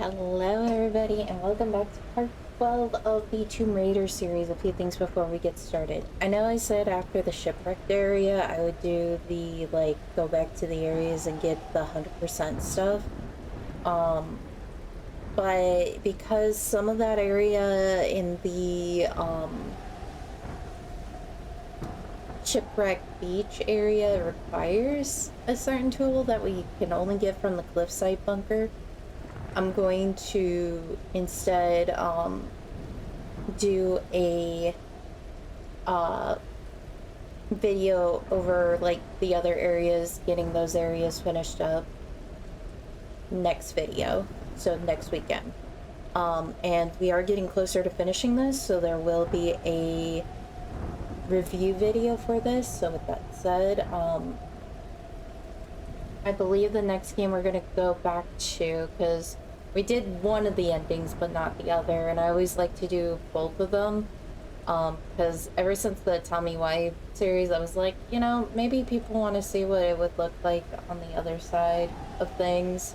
Hello everybody and welcome back to part 12 of the Tomb Raider series. A few things before we get started. I know I said after the shipwrecked area I would do the go back to the areas and get the 100% stuff. But because some of that area in the shipwreck beach area requires a certain tool that we can only get from the Cliffside Bunker, I'm going to instead do a video over the other areas, getting those areas finished up next video, so next weekend. And we are getting closer to finishing this, so there will be a review video for this. So with that said, I believe the next game we're gonna go back to, because we did one of the endings but not the other, and I always like to do both of them, because ever since the Tell Me Why series I was like, you know, maybe people want to see what it would look like on the other side of things.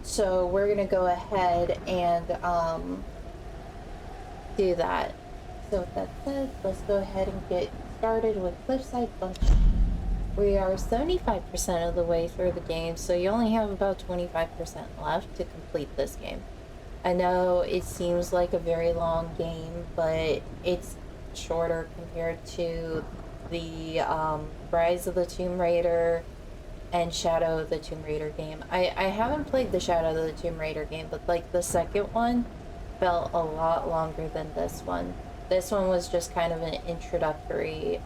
So we're gonna go ahead and do that. So with that said, let's go ahead and get started with Cliffside Bunker. We are 75% of the way through the game, so you only have about 25% left to complete this game. I know it seems like a very long game, but it's shorter compared to the Rise of the Tomb Raider and Shadow of the Tomb Raider game. I haven't played the Shadow of the Tomb Raider game, but the second one felt a lot longer than this one. This one was just kind of an introductory,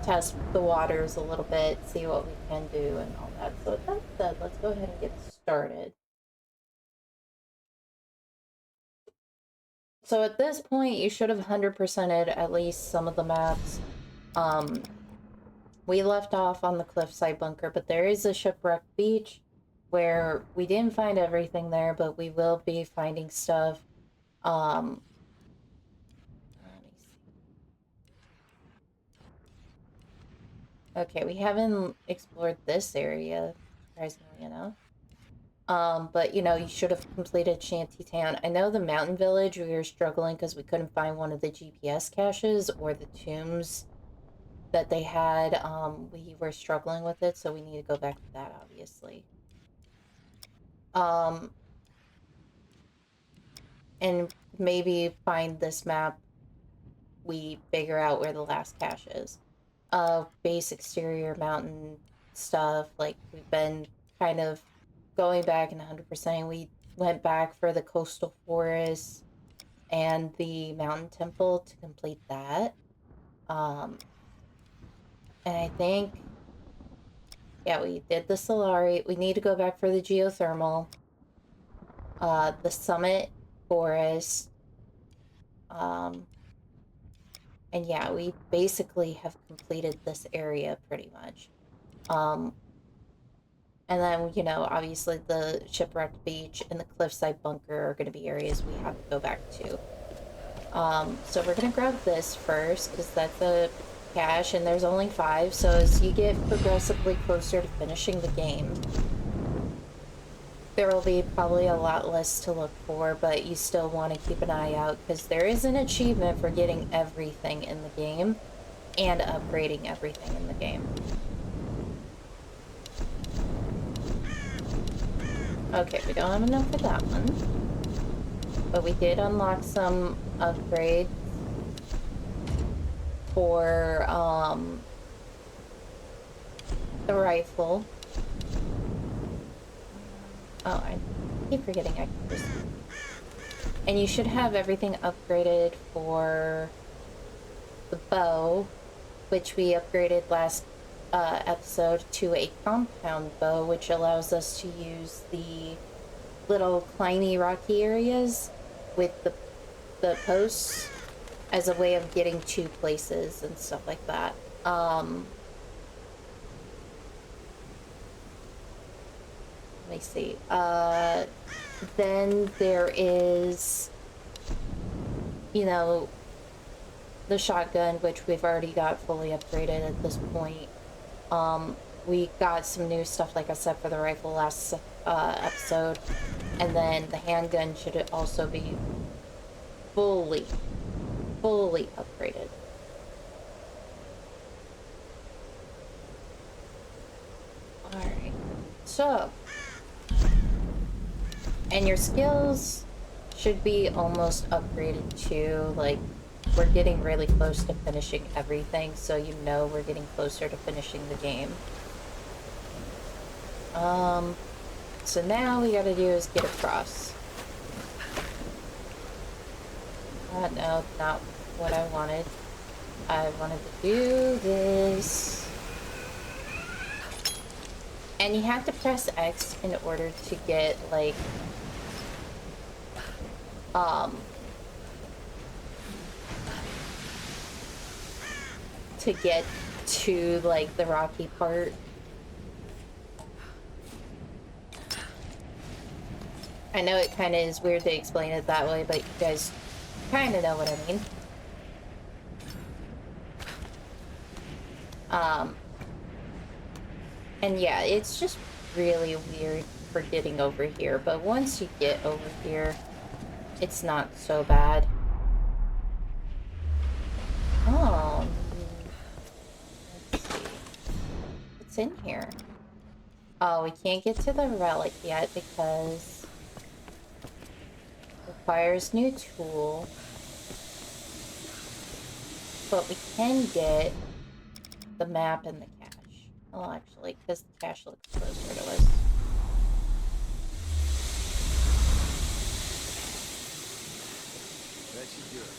test the waters a little bit, see what we can do and all that. So with that said, let's go ahead and get started. So at this point, you should have 100%ed at least some of the maps. We left off on the Cliffside Bunker, but there is a shipwrecked beach where we didn't find everything there, but we will be finding stuff. Let me see. Okay, we haven't explored this area, surprisingly enough. But you know, you should have completed Shantytown. I know the mountain village, we were struggling because we couldn't find one of the GPS caches or the tombs that they had. We were struggling with it, so we need to go back to that, obviously. And maybe find this map, we figure out where the last cache is. Base exterior mountain stuff, like we've been kind of going back and 100%. We went back for the coastal forest and the mountain temple to complete that. And I think, yeah, we did the Solari. We need to go back for the geothermal, the summit forest, and yeah, we basically have completed this area pretty much. And then, you know, obviously the shipwrecked beach and the Cliffside Bunker are going to be areas we have to go back to. So we're going to grab this first, because that's a cache, and there's only 5, so as you get progressively closer to finishing the game, there will be probably a lot less to look for, but you still want to keep an eye out, because there is an achievement for getting everything in the game and upgrading everything in the game. Okay, we don't have enough for that one, but we did unlock some upgrades for the rifle. Oh, I keep forgetting I can just... And you should have everything upgraded for the bow, which we upgraded last episode to a compound bow, which allows us to use the little climbing rocky areas with the posts as a way of getting to places and stuff like that. Let me see. Then there is, you know, the shotgun, which we've already got fully upgraded at this point. we got some new stuff, like I said, for the rifle last episode. And then the handgun should also be fully upgraded. Alright. So. And your skills should be almost upgraded too. Like, we're getting really close to finishing everything, so you know we're getting closer to finishing the game. So now we gotta do is get across. No, not what I wanted. I wanted to do this. And you have to press X in order to get, like, to get to, like, the rocky part. I know it kind of is weird to explain it that way, but you guys kind of know what I mean. And yeah, it's just really weird for getting over here, but once you get over here, it's not so bad. Oh, let's see. What's in here? Oh, we can't get to the relic yet because it requires new tool. But we can get the map and the cache. Well, actually, because the cache looks closer to us. That should do it.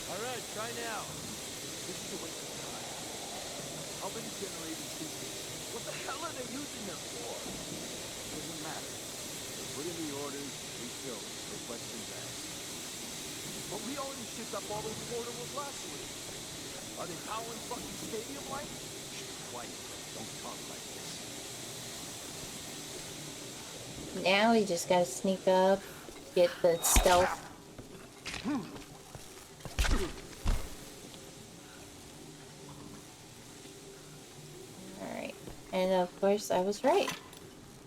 Alright, try now. This is a waste of time. How many generating systems? What the hell are they using them for? Doesn't matter. They put in the orders, refill, no questions asked. But we already shipped up all those portables last week. Are they powering fucking stadium lights? Quiet, don't talk like this. Now we just gotta sneak up, get the stealth. Alright, and of course I was right.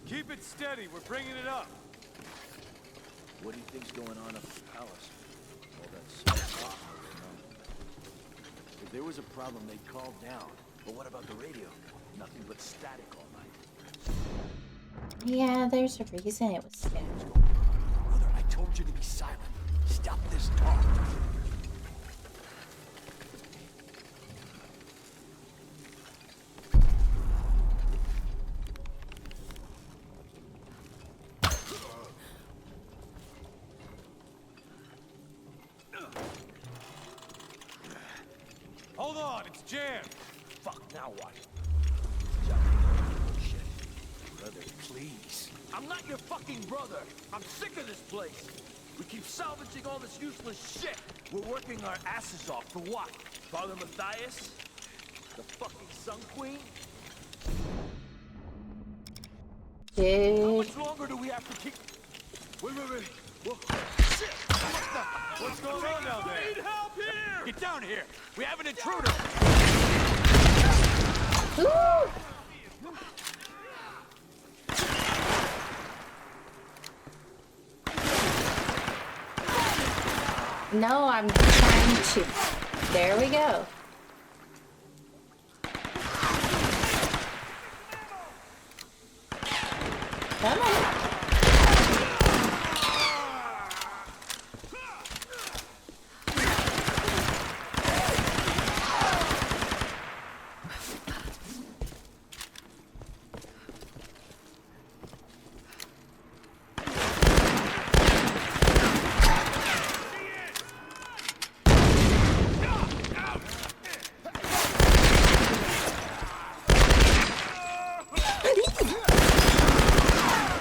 Keep it steady, we're bringing it up. What do you think's going on up at the palace? All that smoke. If there was a problem, they'd call down. But what about the radio? Nothing but static all night. Yeah, there's a reason it was static. Brother, I told you to be silent. Stop this talk. Hold on, it's jammed. Fuck, now what? Shit. Brother, please. I'm not your fucking brother. I'm sick of this place. We keep salvaging all this useless shit. We're working our asses off for what? Father Matthias? The fucking Sun Queen? Dude. How much longer do we have to keep... Wait. Whoa. Shit! What's going on down there? I need help here! Get down here! We have an intruder! Ooh. No, I'm trying to. There we go. Come on.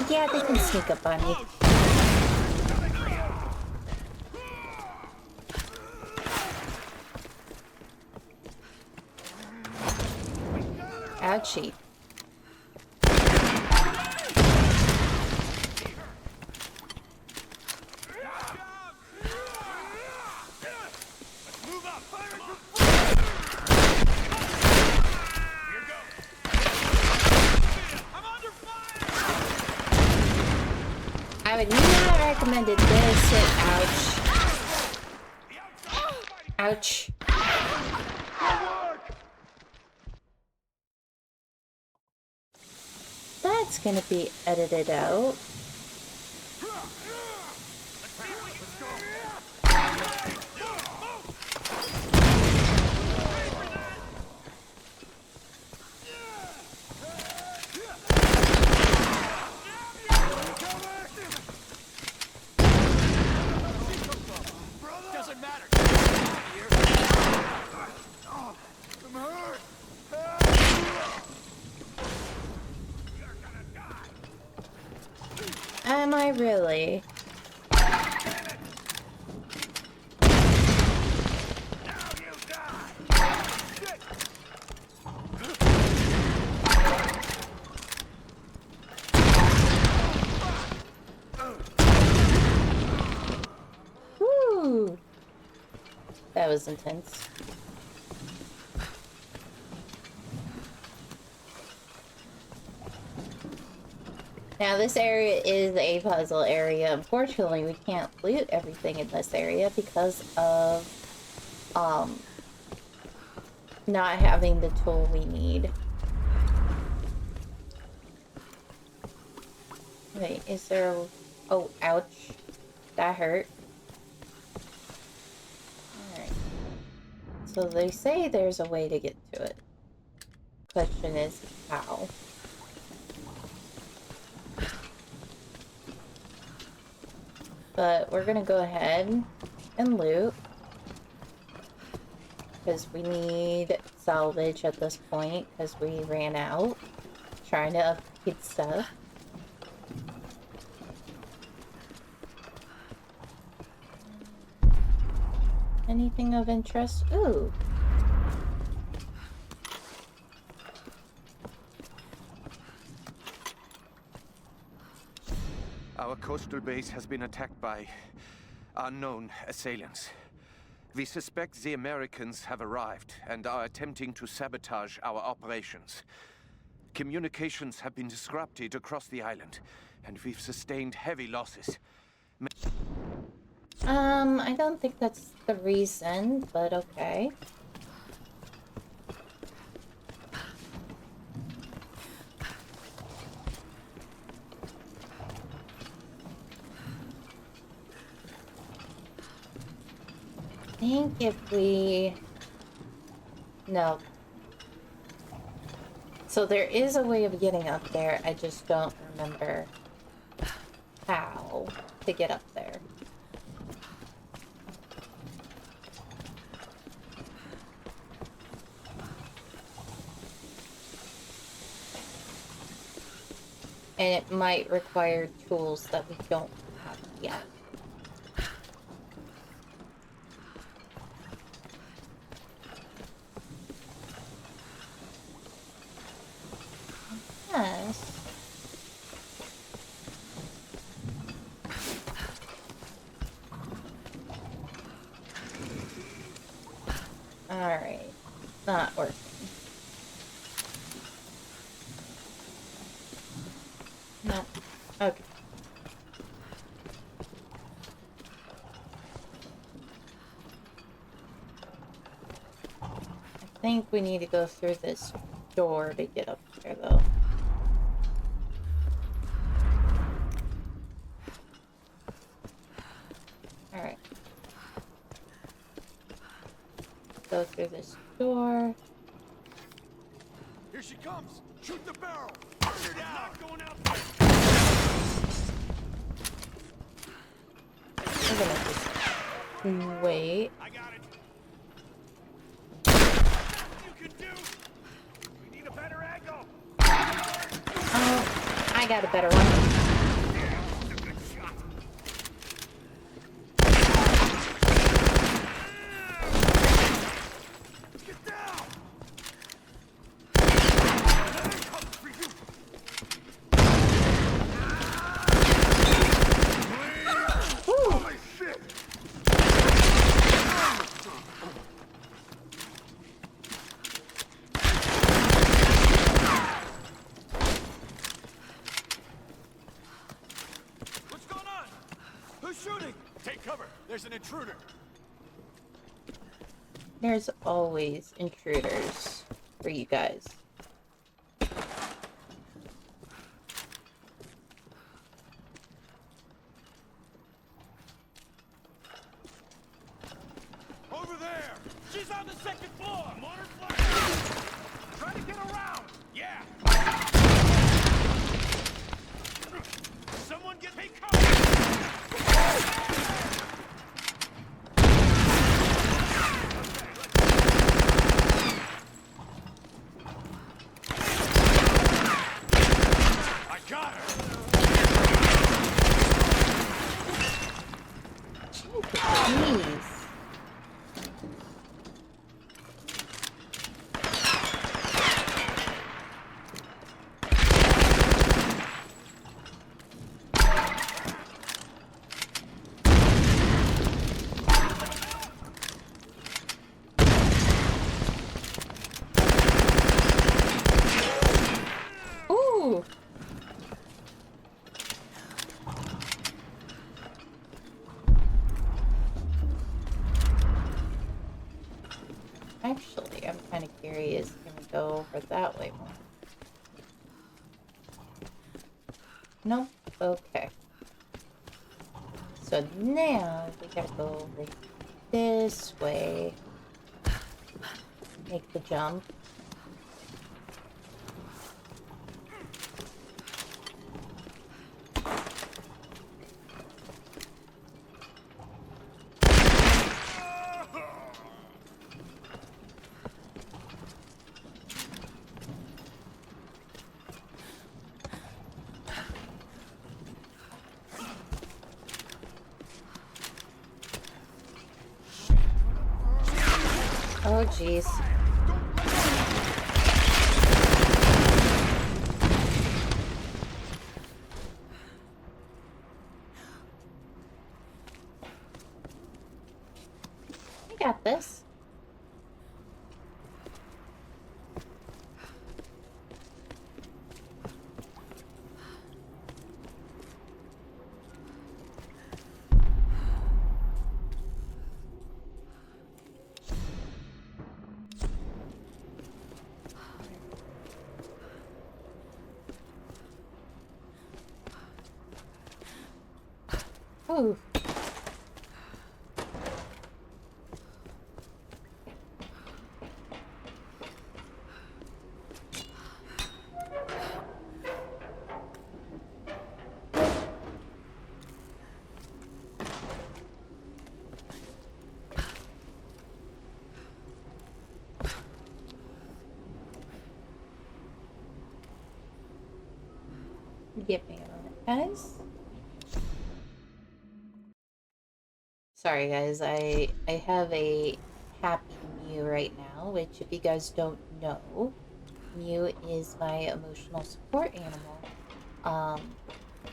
Yeah, they can sneak up on you. Ouchie. I would not recommend it this. Ouch. Ouch. That's gonna be edited out. Doesn't matter. I'm hurt. Am I really? Woo! That was intense. Now this area is a puzzle area. Unfortunately, we can't loot everything in this area because of not having the tool we need. Wait, is there a... Oh, ouch. That hurt. Alright. So they say there's a way to get to it. Question is, how? But we're gonna go ahead and loot. Because we need salvage at this point, because we ran out trying to upgrade stuff. Anything of interest? Ooh. Our coastal base has been attacked by unknown assailants. We suspect the Americans have arrived and are attempting to sabotage our operations. Communications have been disrupted across the island, and we've sustained heavy losses. I don't think that's the reason, but okay. I think if we... No. So there is a way of getting up there, I just don't remember how to get up there. And it might require tools that we don't have yet. Yes. Alright. Not working. No. Okay. I think we need to go through this door to get up there, though. Alright. Go through this door. Here she comes. Shoot the barrel. Burn her down. Not going out there. I'm gonna just wait. I got it. You can do. We need a better angle. Oh, I got a better one. There's an intruder. There's always intruders for you guys. Over there! She's on the second floor! Mortar fire! Try to get around! Yeah! Someone get me cover! I got her! Jeez. Ooh. Actually, I'm kind of curious. Can we go over that way more? Nope. Okay. So now we gotta go over this way. Make the jump. Oh, jeez. I got this. Ooh. Give me a moment, guys. Sorry, guys. I have a happy Mew right now, which, if you guys don't know, Mew is my emotional support animal.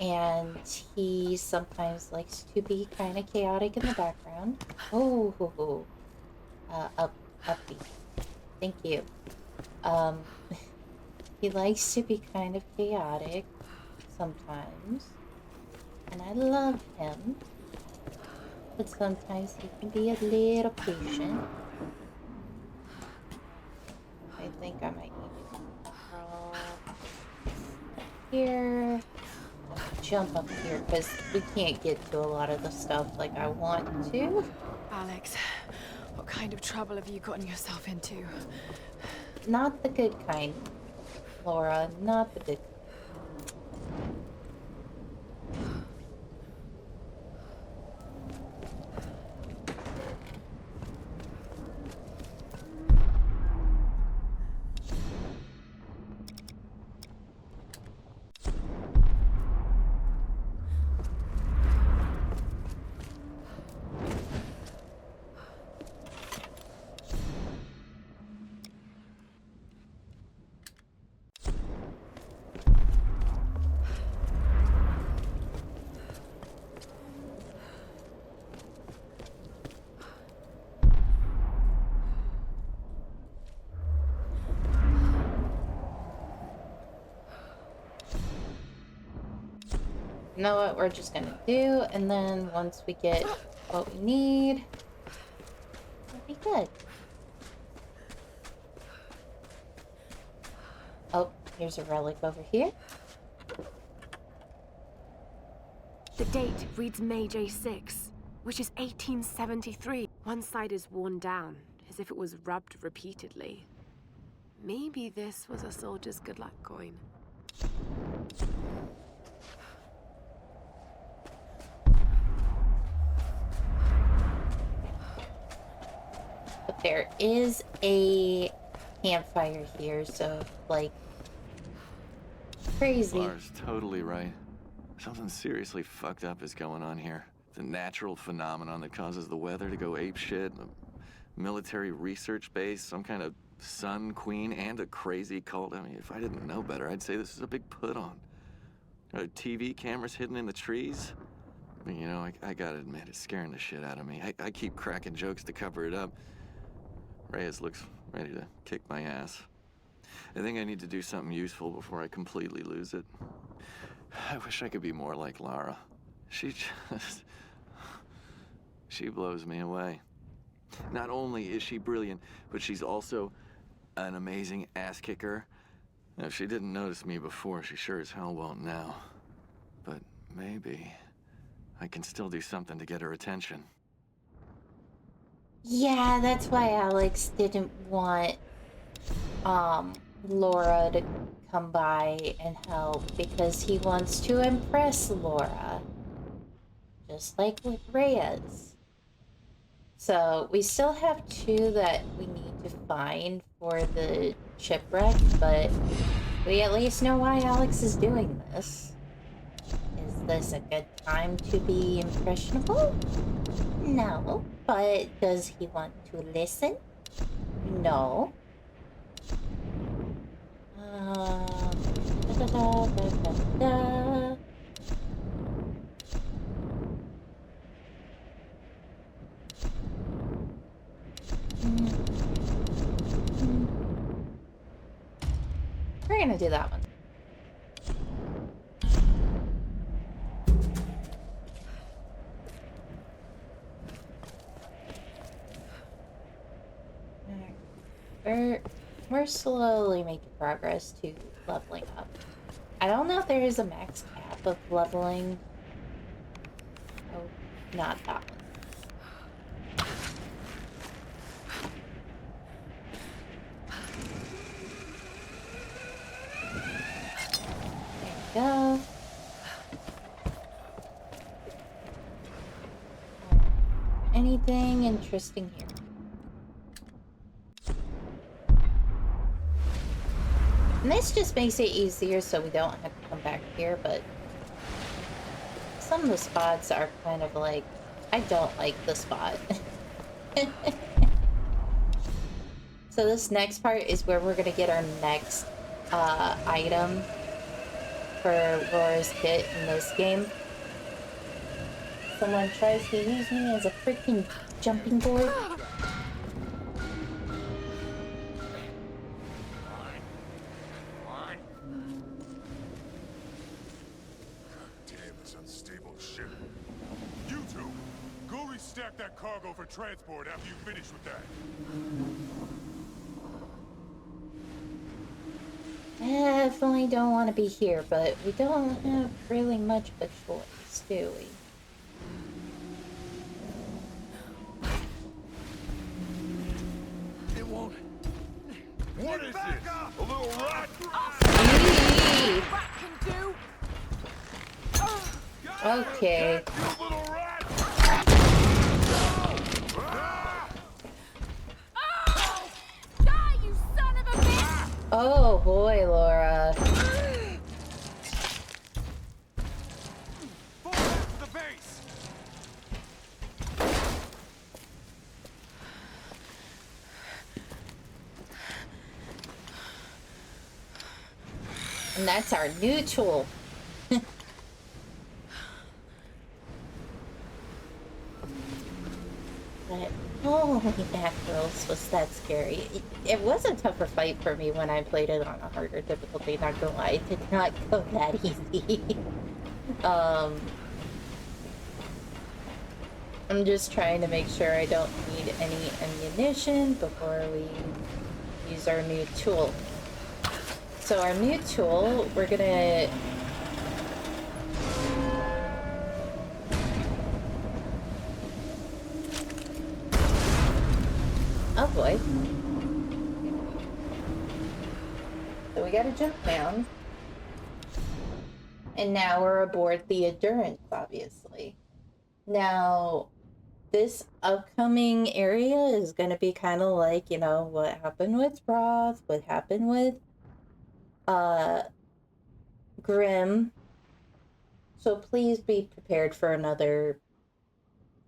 And he sometimes likes to be kind of chaotic in the background. Oh, upbeat. Thank you. He likes to be kind of chaotic sometimes, and I love him, but sometimes he can be a little patient. I think I might need to crawl here, jump up here, because we can't get to a lot of the stuff like I want to. Alex, what kind of trouble have you gotten yourself into? Not the good kind, Laura, not the good kind. You know what we're just gonna do, and then once we get what we need. That'll be good. Oh, here's a relic over here. The date reads May J6, which is 1873. One side is worn down, as if it was rubbed repeatedly. Maybe this was a soldier's good luck coin. But there is a campfire here, so, like, crazy. Lara's totally right. Something seriously fucked up is going on here. It's a natural phenomenon that causes the weather to go apeshit, a military research base, some kind of sun queen, and a crazy cult. I mean, if I didn't know better, I'd say this is a big put-on. Are TV cameras hidden in the trees? I mean, you know, I gotta admit, it's scaring the shit out of me. I keep cracking jokes to cover it up. Reyes looks ready to kick my ass. I think I need to do something useful before I completely lose it. I wish I could be more like Lara. She blows me away. Not only is she brilliant, but she's also an amazing ass kicker. Now, if she didn't notice me before, she sure as hell won't now. But maybe I can still do something to get her attention. Yeah, that's why Alex didn't want Laura to come by and help, because he wants to impress Laura. Just like with Reyes. So we still have 2 that we need to find for the shipwreck, but we at least know why Alex is doing this. Is this a good time to be impressionable? No. But does he want to listen? No. Da, da, da, da, da, da. We're gonna do that one. We're slowly making progress to leveling up. I don't know if there is a max cap of leveling. Oh, not that one. There we go. Anything interesting here? And this just makes it easier so we don't have to come back here, but some of the spots are kind of like, I don't like the spot. So this next part is where we're gonna get our next item for Laura's kit in this game. Someone tries to use me as a freaking jumping board. Cargo for transport after you finish with that. Definitely don't want to be here, but we don't have really much of a choice, do we? It won't. What is this? A little rat? Rat can do. Okay. You little rat! Oh boy, Laura. Fall back to the base. And that's our new tool. But holy mackerels, was that scary. It was a tougher fight for me when I played it on a harder difficulty, not gonna lie. It did not go that easy. I'm just trying to make sure I don't need any ammunition before we use our new tool. So our new tool, we're gonna... Oh boy. So we gotta jump down. And now we're aboard the Endurance, obviously. Now, this upcoming area is going to be kind of like, you know, what happened with Roth, what happened with Grimm. So please be prepared for another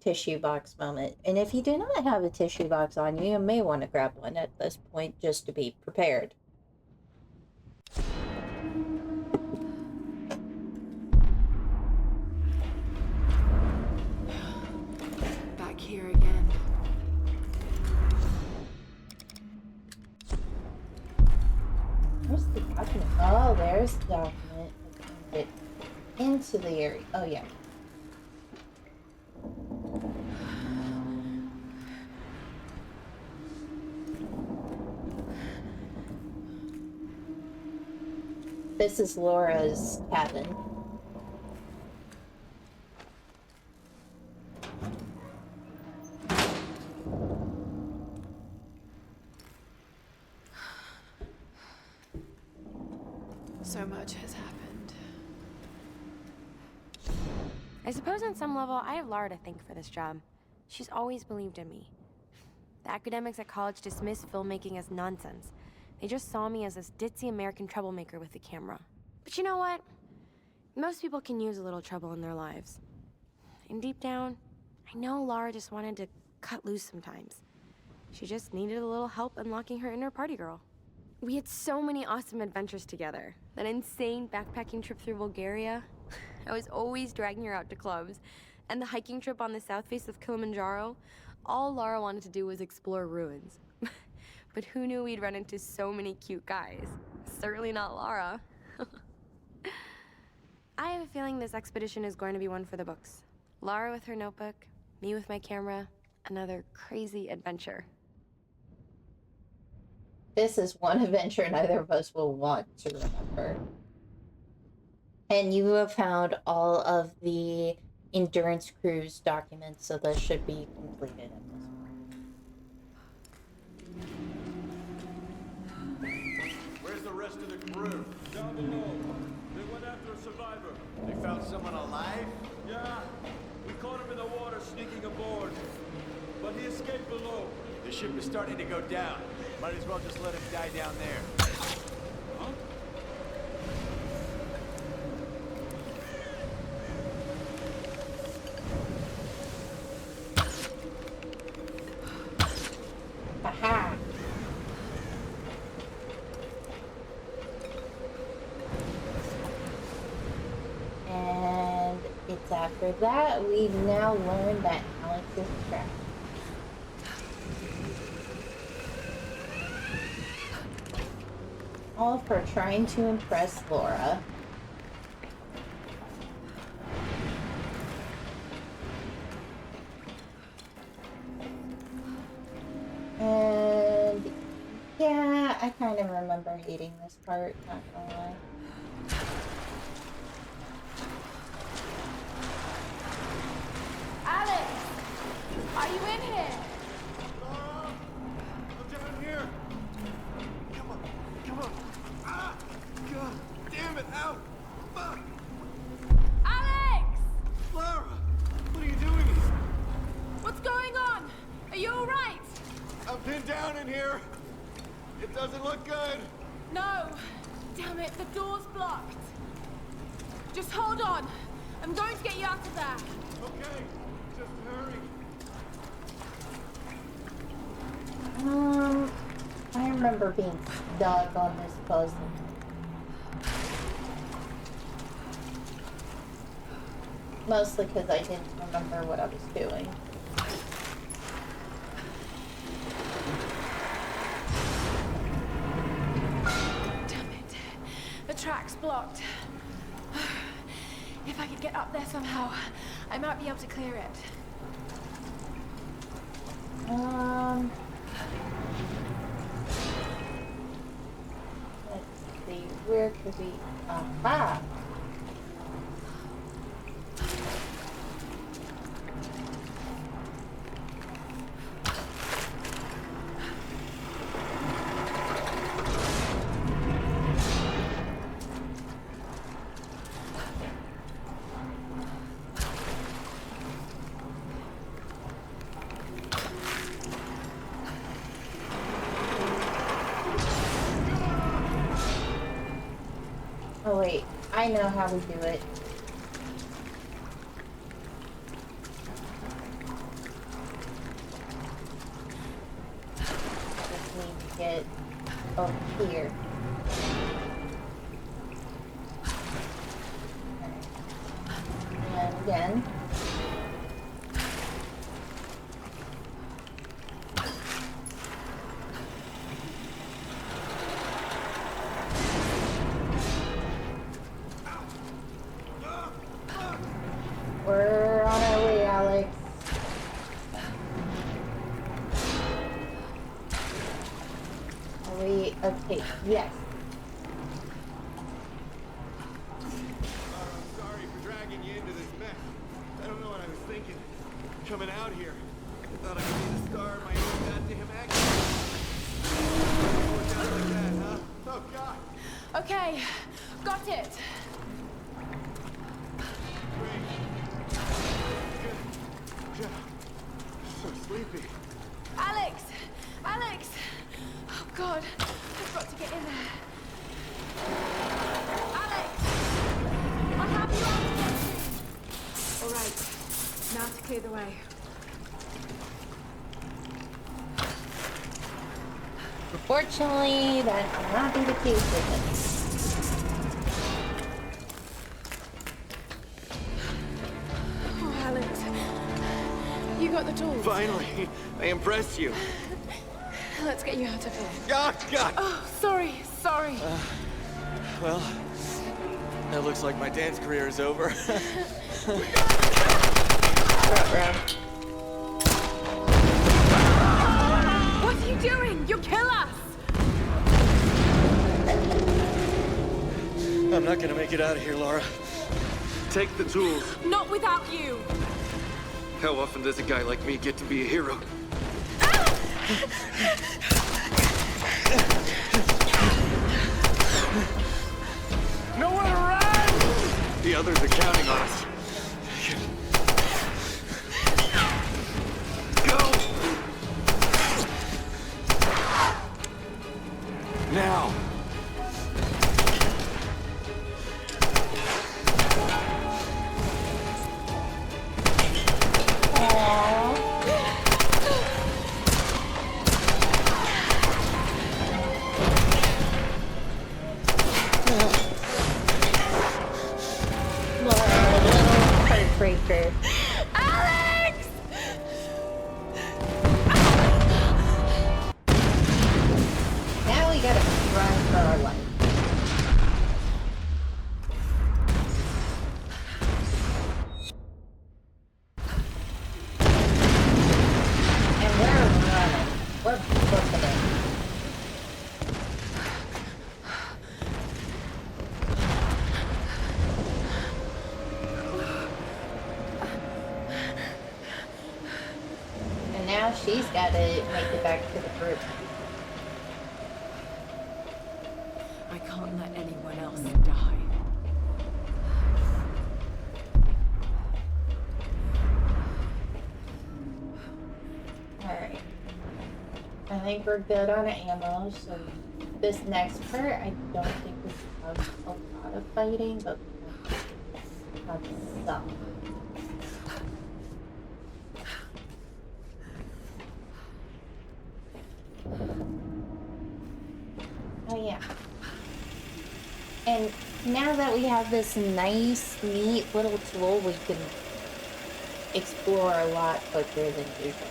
tissue box moment. And if you do not have a tissue box on you, you may want to grab one at this point just to be prepared. Back here again. Where's the document? Oh, there's the document. Let's get into the area. Oh, yeah. This is Laura's cabin. So much has happened. I suppose on some level, I have Lara to thank for this job. She's always believed in me. The academics at college dismissed filmmaking as nonsense. They just saw me as this ditzy American troublemaker with a camera. But you know what? Most people can use a little trouble in their lives. And deep down, I know Lara just wanted to cut loose sometimes. She just needed a little help unlocking her inner party girl. We had so many awesome adventures together. That insane backpacking trip through Bulgaria. I was always dragging her out to clubs. And the hiking trip on the south face of Kilimanjaro. All Lara wanted to do was explore ruins. But who knew we'd run into so many cute guys? Certainly not Lara. I have a feeling this expedition is going to be one for the books. Lara with her notebook, me with my camera, another crazy adventure. This is one adventure neither of us will want to remember. And you have found all of the Endurance Cruise documents, so those should be completed at this point. Where's the rest of the crew? Down below. They went after a survivor. They found someone alive? Yeah. We caught him in the water sneaking aboard. But he escaped below. The ship is starting to go down. Might as well just let him die down there. Huh? Aha! And it's after that we've now learned that Alex is trapped. All for trying to impress Laura. And yeah, I kind of remember hating this part, not gonna lie. Alex! Are you in here? I'm down here. Come on. Come on. Ah! God damn it. Ow! Fuck! Alex! Lara! What are you doing here? What's going on? Are you alright? I'm pinned down in here. It doesn't look good. No. Damn it, the door's blocked. Just hold on. I'm going to get you out of there. Okay. Just hurry. I remember being stuck on this puzzle. Mostly because I didn't remember what I was doing. Damn it. The track's blocked. If I could get up there somehow, I might be able to clear it. Let's see, where could we, aha! Oh wait, I know how we do it. Just need to get over here. And again. We're on our way, Alex. Are we okay? Yes. I'm sorry for dragging you into this mess. I don't know what I was thinking. Coming out here. I thought I could be the star of my own goddamn action. Worked out like that, huh? Oh, God. Okay, got it. Great. Good. So sleepy. Alex! Alex! Oh God, I've got to get in there. Alex! I have you out to get to. All right, now to clear the way. Unfortunately, that will not be the case with us. Oh, Alex, you got the tools. Finally, I impressed you. Let's get you out of here. Oh, God. Oh, sorry. Well, that looks like my dance career is over. What are you doing? You'll kill us! I'm not gonna make it out of here, Lara. Take the tools. Not without you! How often does a guy like me get to be a hero? Nowhere to run! The others are counting on us. Go! Now! Heartbreaker. Alex! Now we gotta run for our life. And we're running. We're booking it. And now she's gotta make it back to the group. I can't let anyone else die. Alright. I think we're good on ammo, so this next part, I don't think we have a lot of fighting, but we have some. Oh yeah. And now that we have this nice, neat little tool, we can explore a lot quicker than usual.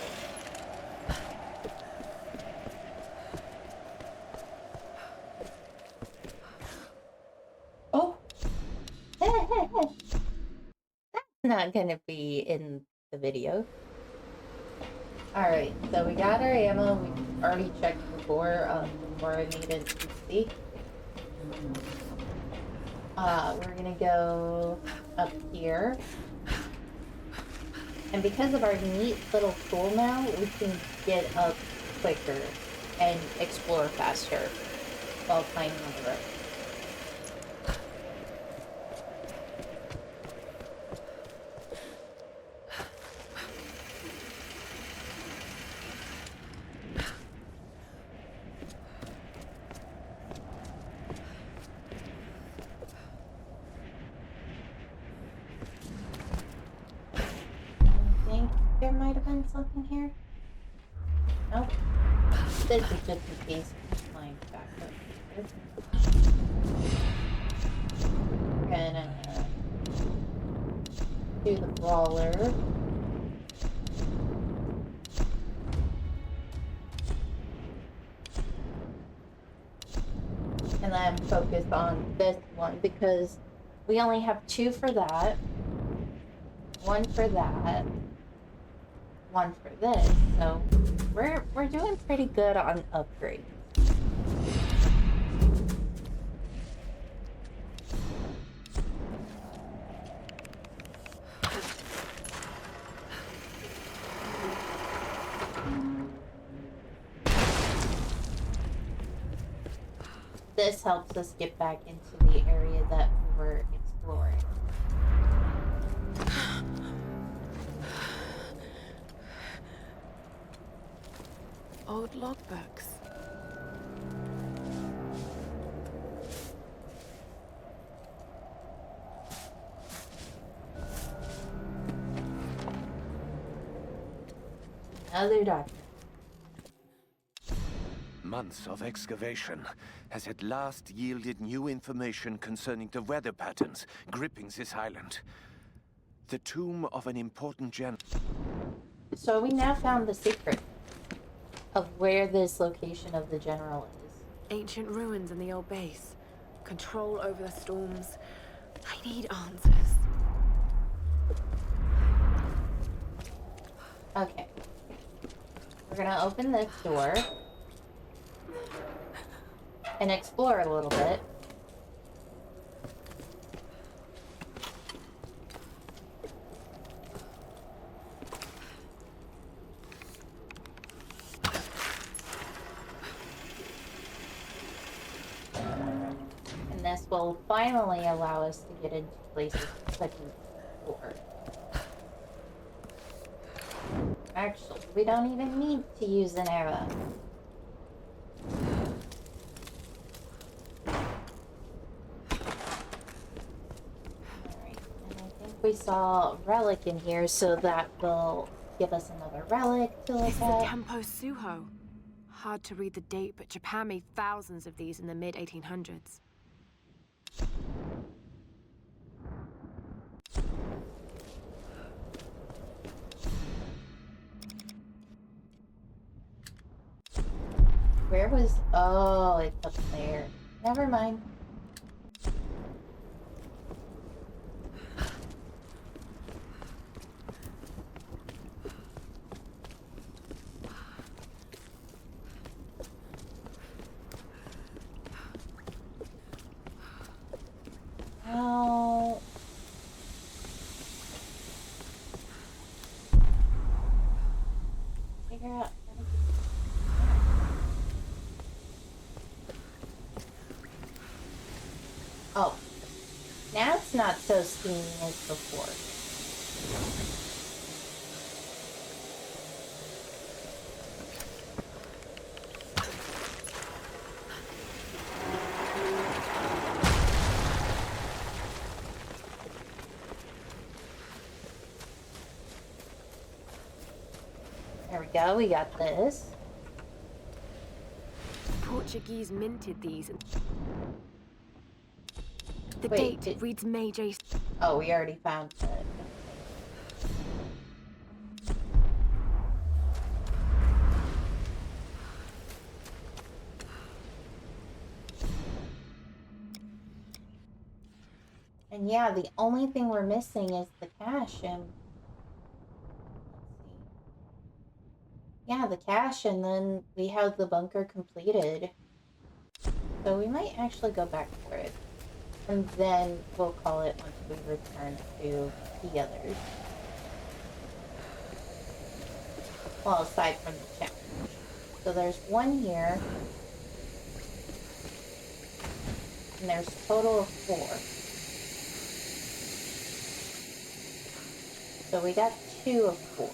Oh! That's not gonna be in the video. Alright, so we got our ammo. We already checked before I made it easy. We're gonna go up here. And because of our neat little tool now, we can get up quicker and explore faster while climbing on the rope. There might have been something here. Nope. This is just in case I'm flying back up here. We're gonna do the brawler. And then focus on this one because we only have 2 for that. 1 for that. 1 for this, so we're doing pretty good on upgrades. This helps us get back into the area that we were exploring. Old logbooks. Another document. Months of excavation has at last yielded new information concerning the weather patterns gripping this island. The tomb of an important general. So we now found the secret of where this location of the general is. Ancient ruins in the old base. Control over the storms. I need answers. Okay. We're gonna open this door and explore a little bit. This will finally allow us to get into places such as before. Actually, we don't even need to use an arrow. Alright, and I think we saw a relic in here, so that will give us another relic to look This is at. a Tempo Suho. Hard to read the date, but Japan made thousands of these in the mid-1800s. Where was... Oh, it's up there. Never mind. Oh. Figure out... Oh, now it's not so steamy as before. There we go, we got this. Portuguese minted these. The Wait, date reads May J. Oh, we already found it. And yeah, the only thing we're missing is the cash, and let's see. Yeah, the cache, and then we have the bunker completed. So we might actually go back for it. And then we'll call it once we return to the others. Well, aside from the challenge. So there's one here. And there's a total of 4. So we got 2 of 4.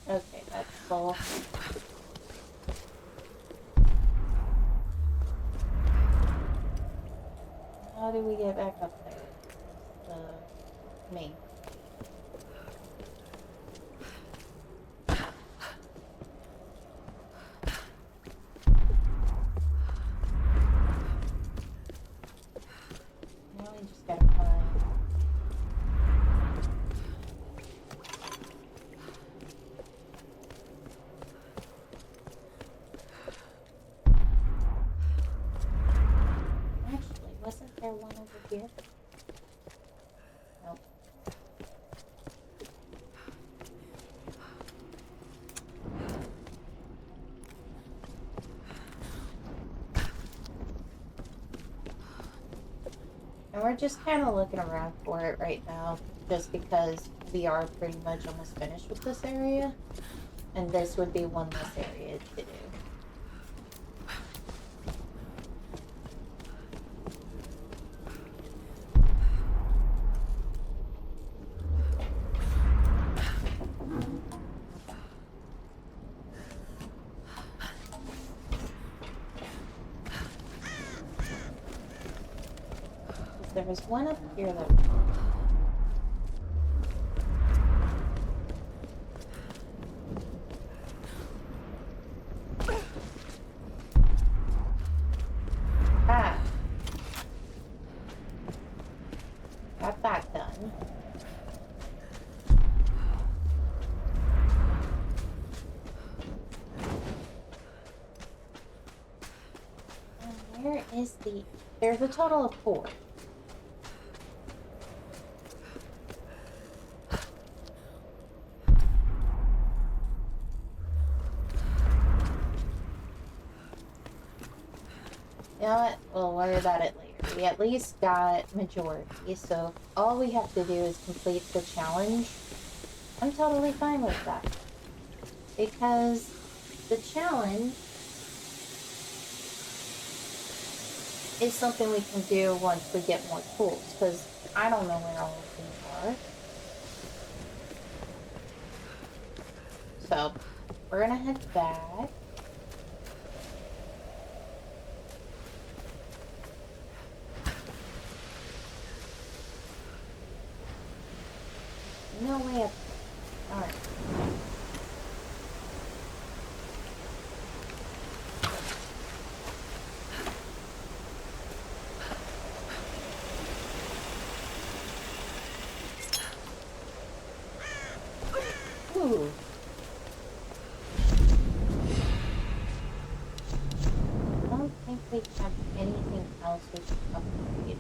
Okay, that's full. How do we get back up there? The main. Now we just gotta find. Actually, wasn't there one over here? Nope. And we're just kind of looking around for it right now, just because we are pretty much almost finished with this area. And this would be one less area to do. There was one up here that. Ah. Got that done. And where is the. There's a total of 4. You know what? We'll worry about it later. We at least got majority, so all we have to do is complete the challenge. I'm totally fine with that. Because the challenge is something we can do once we get more tools, because I don't know where all of these are. So, we're gonna head back. No way up. Alright. Ooh. I don't think we have anything else we can upgrade.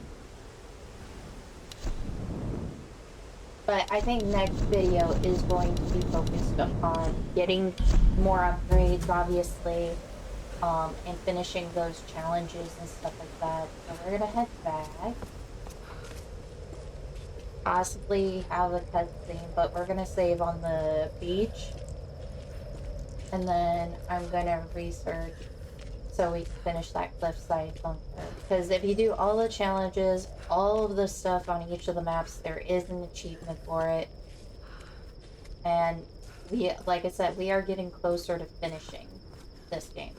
But I think next video is going to be focused on getting more upgrades, obviously, and finishing those challenges and stuff like that. So we're gonna head back. Possibly have a cutscene, but we're gonna save on the beach. And then I'm gonna research so we can finish that Cliffside Bunker. Because if you do all the challenges, all of the stuff on each of the maps, there is an achievement for it. And we, like I said, we are getting closer to finishing this game.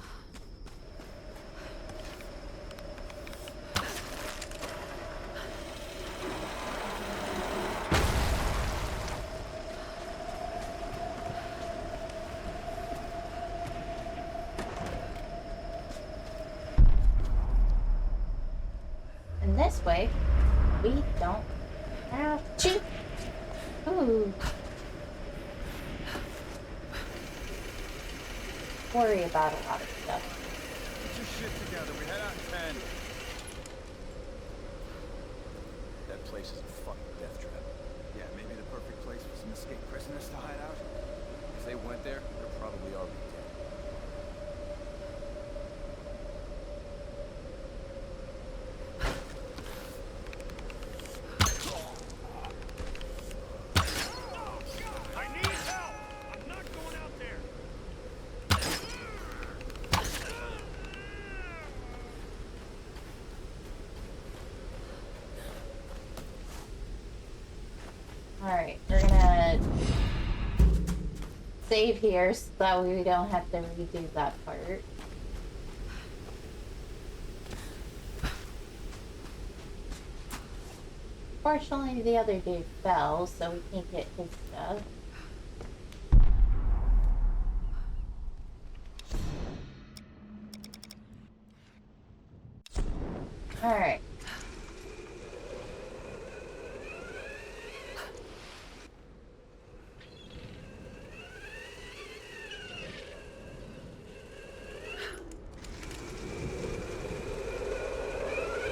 And this way, we don't have to. Ooh. Worry about a lot of stuff. Get your shit together. We head out in 10. place is a fucking death trap. Yeah, maybe the perfect place for some escaped prisoners to hide out. If they went there, they're probably already dead. I need help! I'm not going out there! Alright, we're gonna save here so that we don't have to redo that part. Fortunately, the other dude fell, so we can't get his stuff. Alright.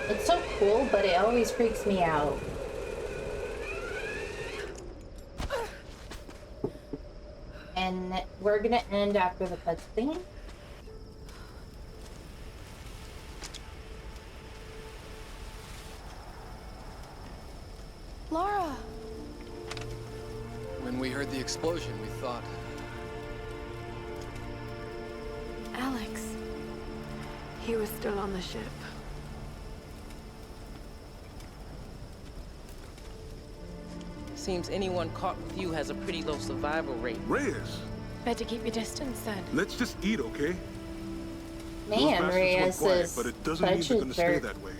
It's so cool, but it always freaks me out. And we're gonna end after the cutscene. Lara! When we heard the explosion, we thought... Alex. He was still on the ship. Seems anyone caught with you has a pretty low survival rate. Reyes, Better keep your distance then. let's just eat, okay? Those Man, bastards Reyes went quiet, is but it doesn't mean such they're a gonna stay jerk. that way.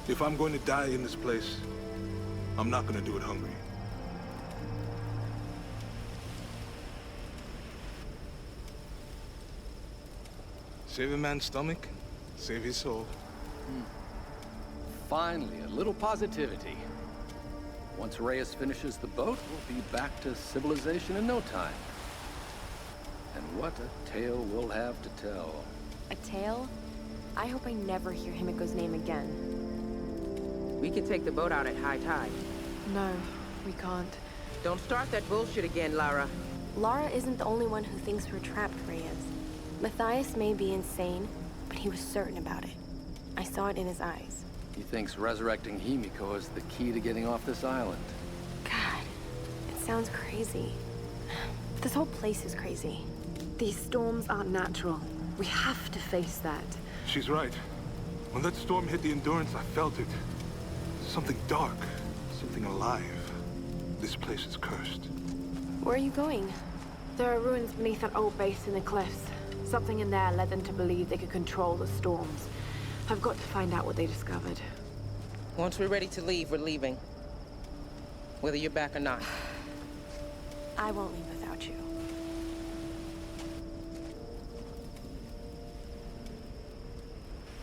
If I'm going to die in this place, I'm not gonna do it hungry. Save a man's stomach, save his soul. Finally, a little positivity. Once Reyes finishes the boat, we'll be back to civilization in no time. And what a tale we'll have to tell. A tale? I hope I never hear Himiko's name again. We can take the boat out at high tide. No, we can't. Don't start that bullshit again, Lara. Lara isn't the only one who thinks we're trapped, Reyes. Matthias may be insane, but he was certain about it. I saw it in his eyes. He thinks resurrecting Himiko is the key to getting off this island. God, it sounds crazy. This whole place is crazy. These storms aren't natural. We have to face that. She's right. When that storm hit the Endurance, I felt it. Something dark, something alive. This place is cursed. Where are you going? There are ruins beneath that old base in the cliffs. Something in there led them to believe they could control the storms. I've got to find out what they discovered. Once we're ready to leave, we're leaving. Whether you're back or not. I won't leave without you.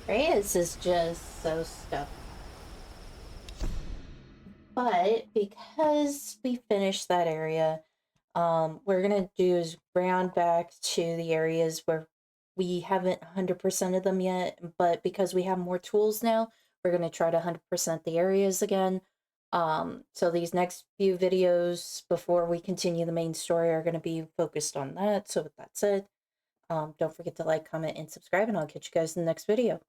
Reyes is just so stuck. But because we finished that area, we're gonna do is round back to the areas where we haven't 100% of them yet, but because we have more tools now, we're gonna try to 100% the areas again. So these next few videos before we continue the main story are gonna be focused on that. So with that said, don't forget to like, comment, and subscribe, and I'll catch you guys in the next video.